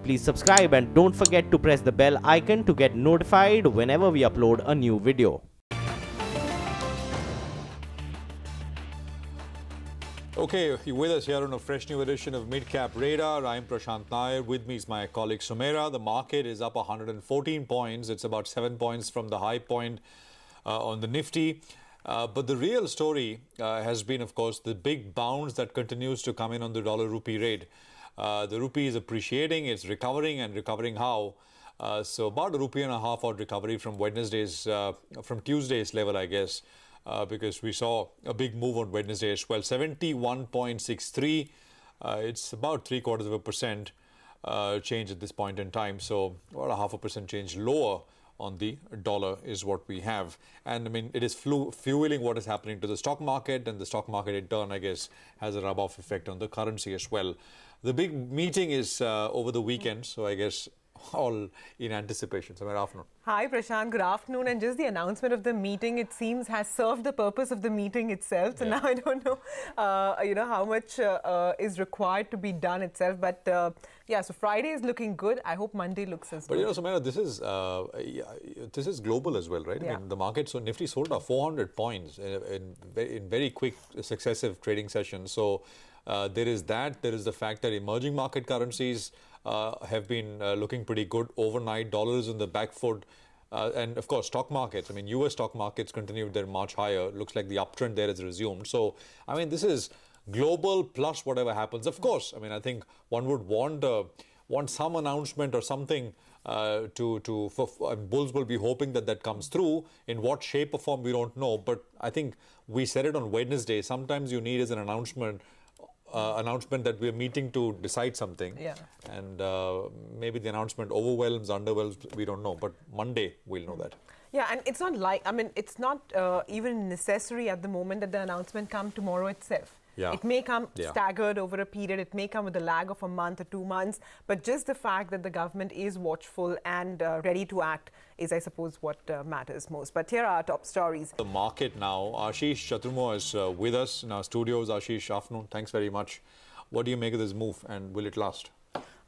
please subscribe and don't forget to press the bell icon to get notified whenever we upload a new video. Okay, you're with us here on a fresh new edition of Midcap Radar. I'm Prashant Nair. With me is my colleague Sumera. The market is up 114 points. It's about 7 points from the high point on the Nifty. But the real story has been, of course, the big bounce that continues to come in on the dollar-rupee rate. The rupee is appreciating, it's recovering, and recovering how? So about a rupee and a half out recovery from from Tuesday's level, I guess. Because we saw a big move on Wednesday as well. 71.63. It's about 3/4% change at this point in time. So about a 0.5% change lower on the dollar is what we have. And I mean, it is fueling what is happening to the stock market, and the stock market in turn, I guess, has a rub-off effect on the currency as well. The big meeting is over the weekend, so I guess all in anticipation. So good afternoon. Hi Prashant, good afternoon. And just the announcement of the meeting, it seems, has served the purpose of the meeting itself. So now I don't know, how much is required to be done itself. But yeah, so Friday is looking good. I hope Monday looks as good. But Sumera, this is global as well, right? Yeah. I mean, the market, so Nifty sold off 400 points in very quick successive trading sessions. So there is that. There is the fact that emerging market currencies have been looking pretty good overnight. Dollars in the back foot. And of course, stock markets. I mean, US stock markets continued their march higher. Looks like the uptrend there has resumed. So, I mean, this is global plus whatever happens. Of course, I mean, I think one would want some announcement or something bulls will be hoping that comes through. In what shape or form, we don't know. But I think we said it on Wednesday. Sometimes you need as an announcement that we're meeting to decide something, and maybe the announcement overwhelms, underwhelms, we don't know, but Monday we'll know that. Yeah, and it's not like, I mean, it's not even necessary at the moment that the announcement come tomorrow itself. Yeah. It may come staggered over a period, it may come with a lag of a month or 2 months, but just the fact that the government is watchful and ready to act is, I suppose, what matters most. But here are our top stories. The market now, Ashish Chatrumo is with us in our studios. Ashish, afternoon. Thanks very much. What do you make of this move, and will it last?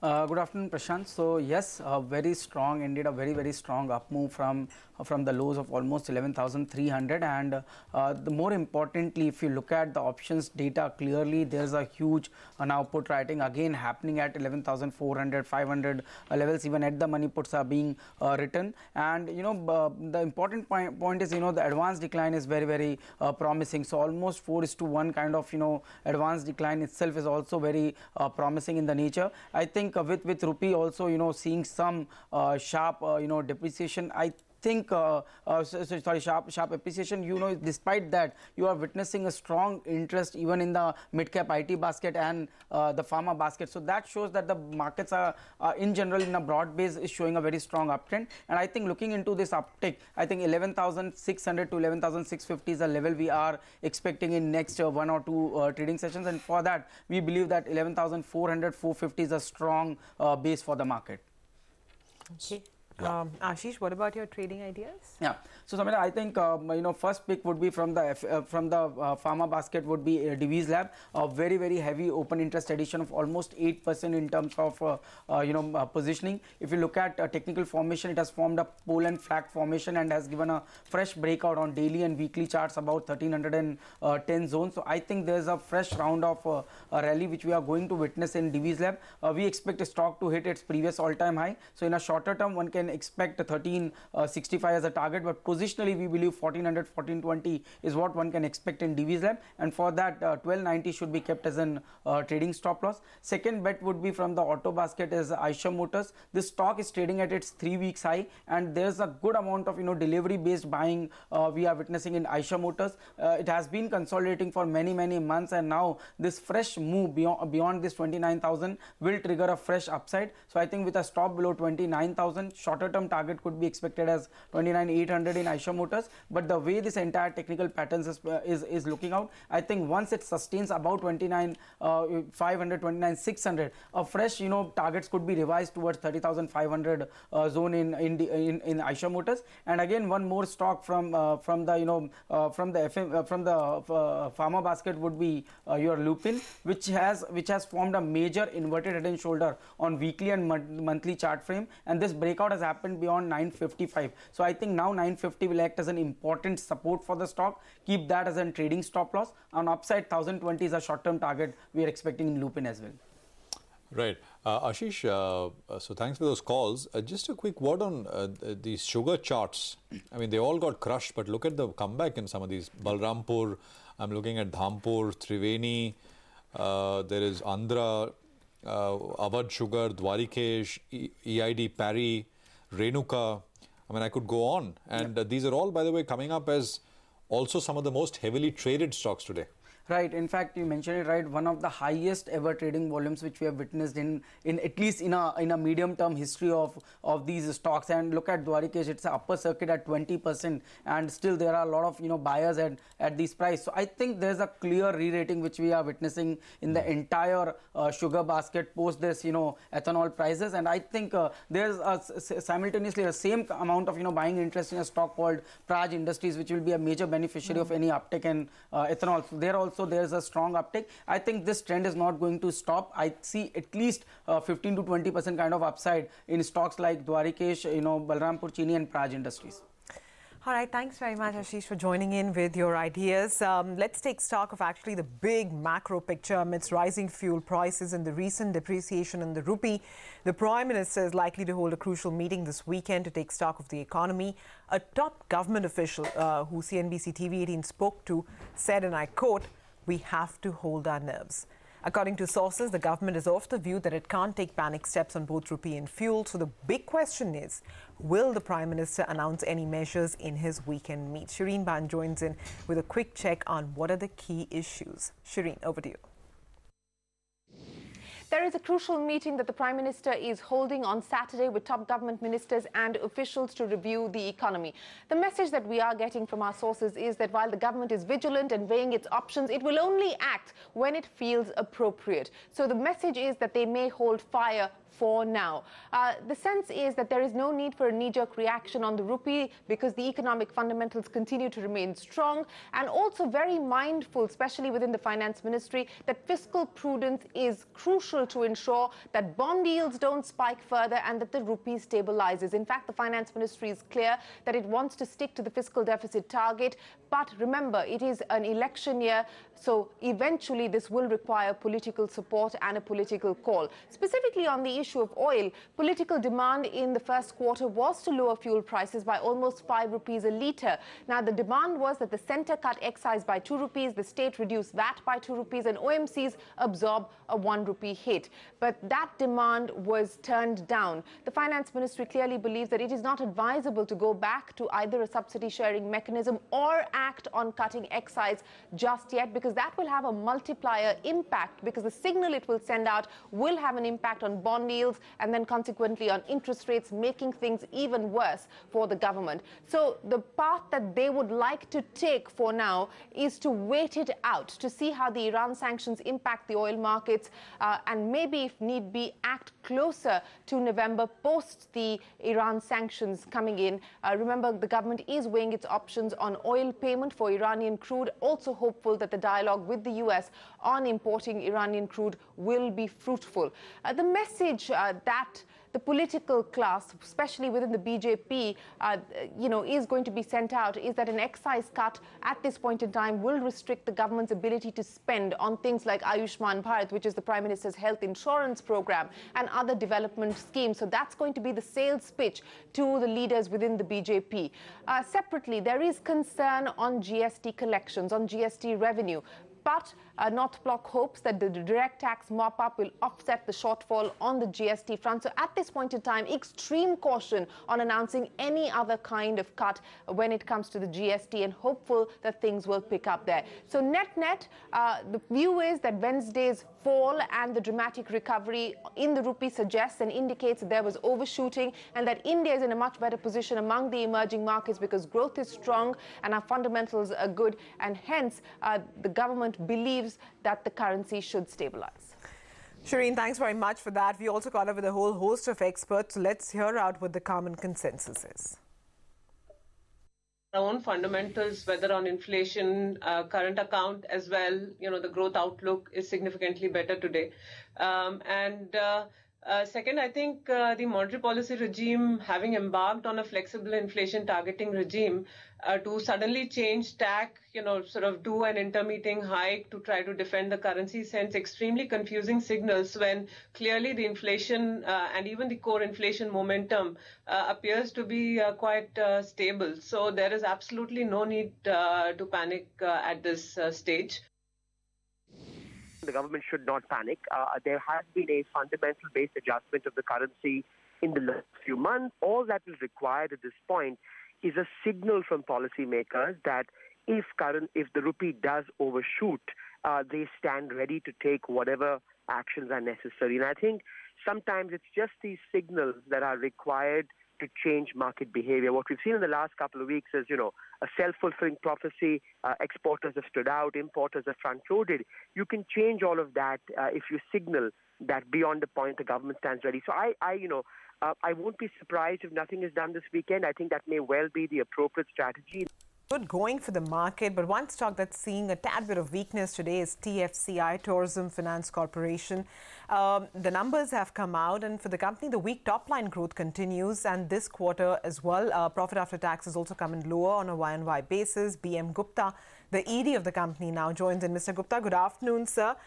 Good afternoon, Prashant. So yes, very strong, indeed a very strong up move from the lows of almost 11,300, and the more importantly, if you look at the options data clearly, there's a huge now put writing again happening at 11,400, 500 levels. Even at the money puts are being written, and the important point is the advanced decline is very promising. So almost 4:1 kind of advanced decline itself is also very promising in the nature. I think with rupee also seeing some sharp depreciation, I think sharp appreciation, despite that you are witnessing a strong interest even in the mid-cap IT basket and the pharma basket. So that shows that the markets are in general in a broad base is showing a very strong uptrend. And I think looking into this uptick, I think 11,600 to 11,650 is a level we are expecting in next 1 or 2 trading sessions, and for that we believe that 11,400, 450 is a strong base for the market. Okay. Ashish, what about your trading ideas? Yeah, so Samira, I think first pick would be from the pharma basket would be Divi's Lab, a very heavy open interest addition of almost 8% in terms of positioning. If you look at technical formation, it has formed a pole and flag formation and has given a fresh breakout on daily and weekly charts about 1310 zones. So I think there's a fresh round of a rally which we are going to witness in Divi's Lab. We expect a stock to hit its previous all-time high. So in a shorter term, one can expect 1365 as a target, but positionally we believe 1400, 1420 is what one can expect in Divi's Lab, and for that 1290 should be kept as an trading stop loss. Second bet would be from the auto basket is Eicher Motors. This stock is trading at its 3 weeks high, and there's a good amount of delivery based buying we are witnessing in Eicher Motors. It has been consolidating for many months, and now this fresh move beyond this 29,000 will trigger a fresh upside. So I think with a stop below 29,000, shorter term target could be expected as 29,800 in Eicher Motors, but the way this entire technical patterns is looking out, I think once it sustains about 29,500, 29,600, a fresh targets could be revised towards 30,500 zone in Eicher Motors. And again, one more stock from the pharma basket would be your Rupee, which has formed a major inverted head and shoulder on weekly and monthly chart frame, and this breakout has happened beyond 955. So I think now 950 will act as an important support for the stock. Keep that as a trading stop loss. On upside, 1020 is a short term target we are expecting in Rupee as well. Right. Ashish, so thanks for those calls. Just a quick word on these sugar charts. I mean, they all got crushed, but look at the comeback in some of these. Balrampur, I'm looking at Dhampur, Triveni, there is Andhra, Awadh Sugar, Dwarikesh, EID Parry, Renuka. I mean, I could go on. And these are all, by the way, coming up as also some of the most heavily traded stocks today. Right. In fact, you mentioned it right. One of the highest ever trading volumes which we have witnessed in at least in a medium term history of these stocks. And look at Dwarikesh, it's an upper circuit at 20%, and still there are a lot of buyers at these price. So I think there's a clear re-rating which we are witnessing in the entire sugar basket post this ethanol prices. And I think there's simultaneously the same amount of buying interest in a stock called Praj Industries, which will be a major beneficiary of any uptick in ethanol. So there also there's a strong uptick. I think this trend is not going to stop. I see at least 15 to 20% kind of upside in stocks like Dwarikesh, Balrampur Chini and Praj Industries. All right, thanks very much, Ashish, for joining in with your ideas. Let's take stock of actually the big macro picture amidst rising fuel prices and the recent depreciation in the rupee. The Prime Minister is likely to hold a crucial meeting this weekend to take stock of the economy. A top government official who CNBC-TV18 spoke to said, and I quote, "We have to hold our nerves." According to sources, the government is of the view that it can't take panic steps on both rupee and fuel. So the big question is, will the Prime Minister announce any measures in his weekend meet? Shireen Ban joins in with a quick check on what are the key issues. Shireen, over to you. There is a crucial meeting that the Prime Minister is holding on Saturday with top government ministers and officials to review the economy. The message that we are getting from our sources is that while the government is vigilant and weighing its options, it will only act when it feels appropriate. So the message is that they may hold fire for now. The sense is that there is no need for a knee-jerk reaction on the rupee because the economic fundamentals continue to remain strong, and also very mindful, especially within the finance ministry, that fiscal prudence is crucial to ensure that bond yields don't spike further and that the rupee stabilizes. In fact, the finance ministry is clear that it wants to stick to the fiscal deficit target. But remember, it is an election year, so eventually this will require political support and a political call. Specifically on the issue of oil, political demand in the first quarter was to lower fuel prices by almost 5 rupees a litre. Now, the demand was that the centre cut excise by 2 rupees, the state reduced VAT by 2 rupees, and OMCs absorb a 1 rupee hit. But that demand was turned down. The finance ministry clearly believes that it is not advisable to go back to either a subsidy sharing mechanism or act on cutting excise just yet, because that will have a multiplier impact, because the signal it will send out will have an impact on bond yields and then consequently on interest rates, making things even worse for the government. So the path that they would like to take for now is to wait it out, to see how the Iran sanctions impact the oil markets, and maybe if need be act closer to November post the Iran sanctions coming in. Remember, the government is weighing its options on oil payment for Iranian crude, also hopeful that the dialogue with the US on importing Iranian crude will be fruitful. The message that the political class, especially within the BJP, is going to be sent out is that an excise cut at this point in time will restrict the government's ability to spend on things like Ayushman Bharat, which is the Prime Minister's health insurance program, and other development schemes. So that's going to be the sales pitch to the leaders within the BJP. Separately, there is concern on GST collections, on GST revenue. But North Block hopes that the direct tax mop-up will offset the shortfall on the GST front. So at this point in time, extreme caution on announcing any other kind of cut when it comes to the GST, and hopeful that things will pick up there. So net-net, the view is that Wednesday's fall and the dramatic recovery in the rupee suggests and indicates that there was overshooting and that India is in a much better position among the emerging markets because growth is strong and our fundamentals are good, and hence the government believes that the currency should stabilize. Shireen, thanks very much for that. We also caught up with a whole host of experts. So let's hear out what the common consensus is. Our own fundamentals, whether on inflation, current account as well, the growth outlook is significantly better today. Second, I think the monetary policy regime, having embarked on a flexible inflation targeting regime, to suddenly change tack, sort of do an intermeeting hike to try to defend the currency sends extremely confusing signals when clearly the inflation and even the core inflation momentum appears to be quite stable. So there is absolutely no need to panic at this stage. The government should not panic. There has been a fundamental-based adjustment of the currency in the last few months. All that is required at this point is a signal from policymakers that if the rupee does overshoot, they stand ready to take whatever actions are necessary. And I think sometimes it's just these signals that are required to change market behavior. What we've seen in the last couple of weeks is, a self-fulfilling prophecy. Exporters have stood out, importers have front-loaded. You can change all of that if you signal that beyond the point the government stands ready. So I won't be surprised if nothing is done this weekend. I think that may well be the appropriate strategy. Good going for the market, but one stock that's seeing a tad bit of weakness today is TFCI, Tourism Finance Corporation. The numbers have come out, and for the company, the weak top-line growth continues, and this quarter as well. Profit after tax has also come in lower on a Y&Y basis. BM Gupta, the ED of the company, now joins in. Mr. Gupta, good afternoon, sir.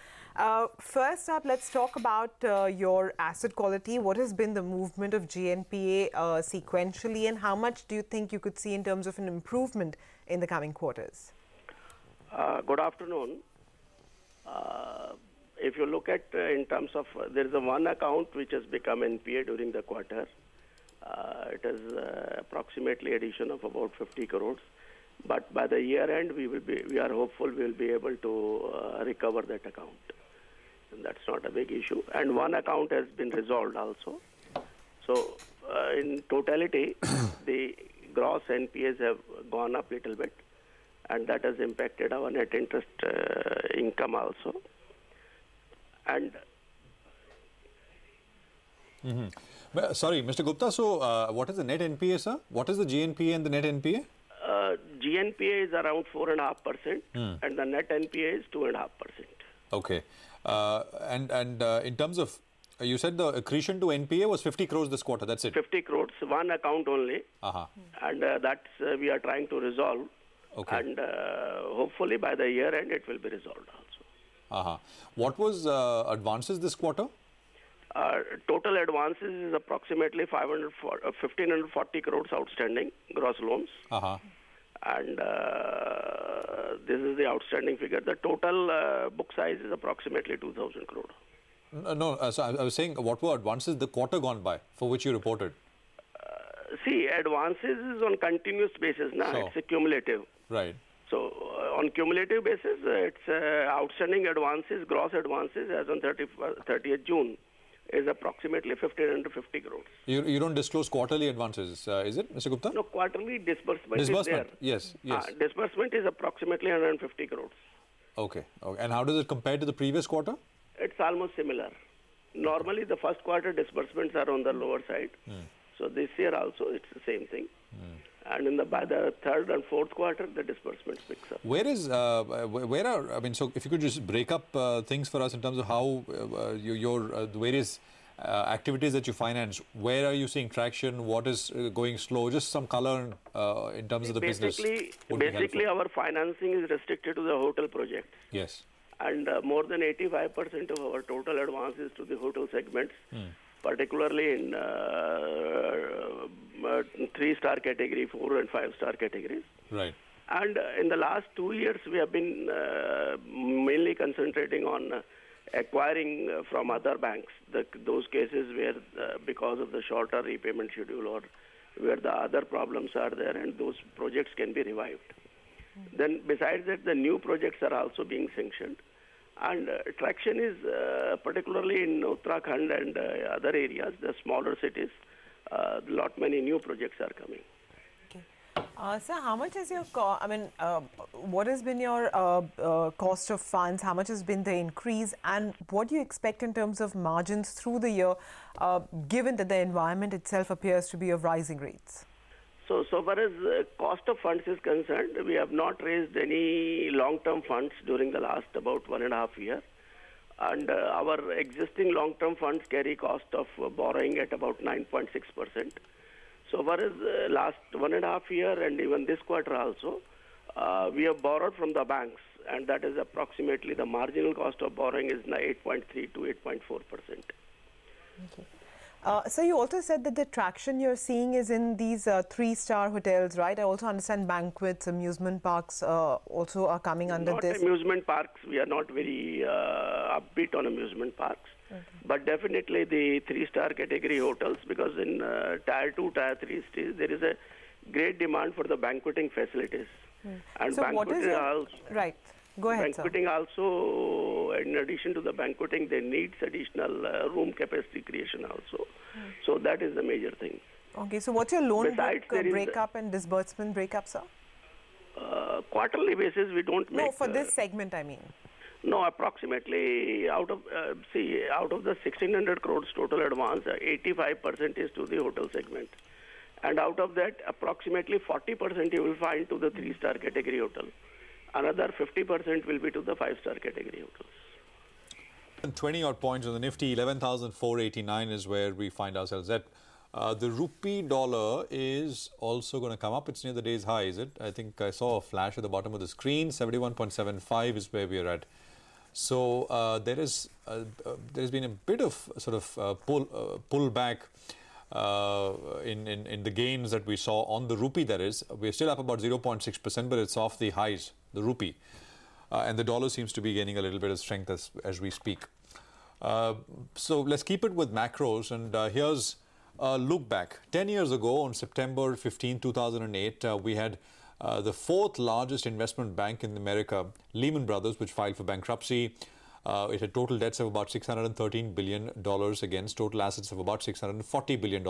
First up, let's talk about your asset quality. What has been the movement of GNPA sequentially, and how much do you think you could see in terms of an improvement in the coming quarters? Good afternoon. If you look at in terms of, there is a one account which has become NPA during the quarter. It is approximately addition of about 50 crores. But by the year end, we are hopeful we will be able to recover that account. And that's not a big issue. And one account has been resolved also. So in totality, the gross NPAs have gone up a little bit, and that has impacted our net interest income also. And Sorry, Mr. Gupta, so what is the net NPA, sir? What is the GNPA and the net NPA? GNPA is around 4.5%, and the net NPA is 2.5%. Okay. And in terms of, you said the accretion to NPA was 50 crores this quarter, that's it? 50 crores, one account only. And that's we are trying to resolve. Okay. And hopefully by the year end it will be resolved also. What was advances this quarter? Total advances is approximately 1,540 crores outstanding, gross loans. And this is the outstanding figure. The total book size is approximately 2,000 crore. No, so I was saying, what were advances the quarter gone by for which you reported? See, advances is on continuous basis now. So, it's a cumulative. Right. So on cumulative basis, it's outstanding advances, gross advances as on 30th June is approximately 1,550 crores. You don't disclose quarterly advances, is it, Mr. Gupta? No, quarterly disbursement is there. Yes. Disbursement is approximately 150 crores. Okay. And how does it compare to the previous quarter? It's almost similar. Normally, the first quarter disbursements are on the lower side. So this year also, it's the same thing. And by the third and fourth quarter, the disbursements picks up. So if you could just break up things for us in terms of how the various activities that you finance, where are you seeing traction, what is going slow, just some color in terms of the business. Basically, our financing is restricted to the hotel projects. Yes. And more than 85% of our total advances to the hotel segments, particularly in 3-star category, 4 and 5-star categories. Right. And in the last 2 years, we have been mainly concentrating on acquiring from other banks, those cases where because of the shorter repayment schedule or where the other problems are there, and those projects can be revived. Then besides that, the new projects are also being sanctioned. And traction is particularly in Uttarakhand and other areas, the smaller cities. Many new projects are coming. Sir, how much is your, what has been your cost of funds? How much has been the increase? And what do you expect in terms of margins through the year, given that the environment itself appears to be of rising rates? So far as cost of funds is concerned, we have not raised any long-term funds during the last about 1.5 years. And our existing long-term funds carry cost of borrowing at about 9.6%. So far as last 1.5 years and even this quarter also, we have borrowed from the banks, and that is approximately the marginal cost of borrowing is 8.3 to 8.4%. Okay. So you also said that the traction you're seeing is in these 3-star hotels, right? I also understand banquets, amusement parks also are coming under this. Not amusement parks. We are not very upbeat on amusement parks. Okay. But definitely the 3-star category hotels, because in Tier 2, Tier 3 cities, there is a great demand for the banqueting facilities. And so banqueting right. Go ahead, banqueting also, in addition to the banqueting, they need additional room capacity creation also. So that is the major thing. Okay, so what's your loan book breakup and disbursement breakup, sir? Quarterly basis, we don't make... No, for this segment, I mean. No, approximately out of the 1,600 crores total advance, 85% is to the hotel segment. And out of that, approximately 40% you will find to the 3-star category hotel. Another 50% will be to the 5-star category hotels. 20-odd points on the Nifty, 11,489 is where we find ourselves at. The rupee dollar is also going to come up. It's near the day's high, is it? I think I saw a flash at the bottom of the screen. 71.75 is where we are at. So there's been a bit of sort of pullback in the gains that we saw on the rupee. That is, we're still up about 0.6%, but it's off the highs, the rupee, and the dollar seems to be gaining a little bit of strength as we speak. So let's keep it with macros, and here's a look back. 10 years ago, on September 15, 2008, we had the 4th largest investment bank in America, Lehman Brothers, which filed for bankruptcy. It had total debts of about $613 billion against total assets of about $640 billion.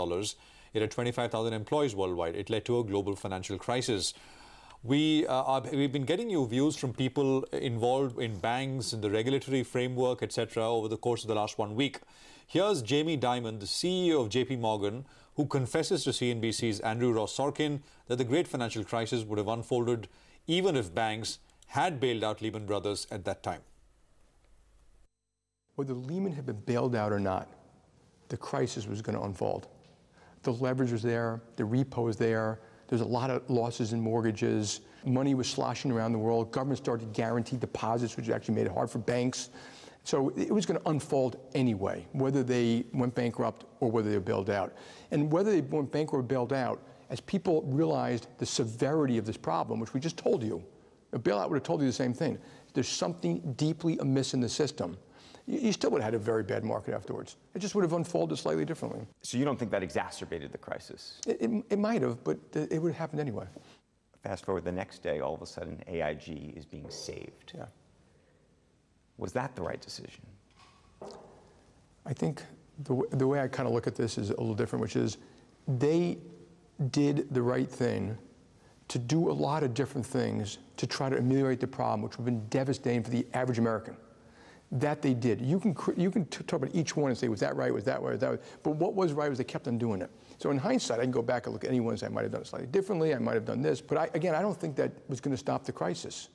It had 25,000 employees worldwide. It led to a global financial crisis. We've been getting you views from people involved in banks, in the regulatory framework, etc. over the course of the last 1 week. Here's Jamie Dimon, the CEO of JP Morgan, who confesses to CNBC's Andrew Ross Sorkin that the great financial crisis would have unfolded even if banks had bailed out Lehman Brothers at that time. Whether Lehman had been bailed out or not, the crisis was going to unfold. The leverage was there, the repo was there, there's a lot of losses in mortgages, money was sloshing around the world, government started to guarantee deposits, which actually made it hard for banks. So it was going to unfold anyway, whether they went bankrupt or whether they were bailed out. And whether they went bankrupt or bailed out, as people realized the severity of this problem, which we just told you, a bailout would have told you the same thing. There's something deeply amiss in the system. You still would have had a very bad market afterwards. It just would have unfolded slightly differently. So you don't think that exacerbated the crisis? It might have, but it would have happened anyway. Fast forward the next day, all of a sudden, AIG is being saved. Yeah. Was that the right decision? I think the way I kind of look at this is a little different, which is they did the right thing to do a lot of different things to try to ameliorate the problem, which would have been devastating for the average American. That they did. You can talk about each one and say, was that right, was that right, was that right? But what was right was they kept on doing it. So in hindsight, I can go back and look at any ones I might have done it slightly differently, I might have done this, but again, I don't think that was going to stop the crisis.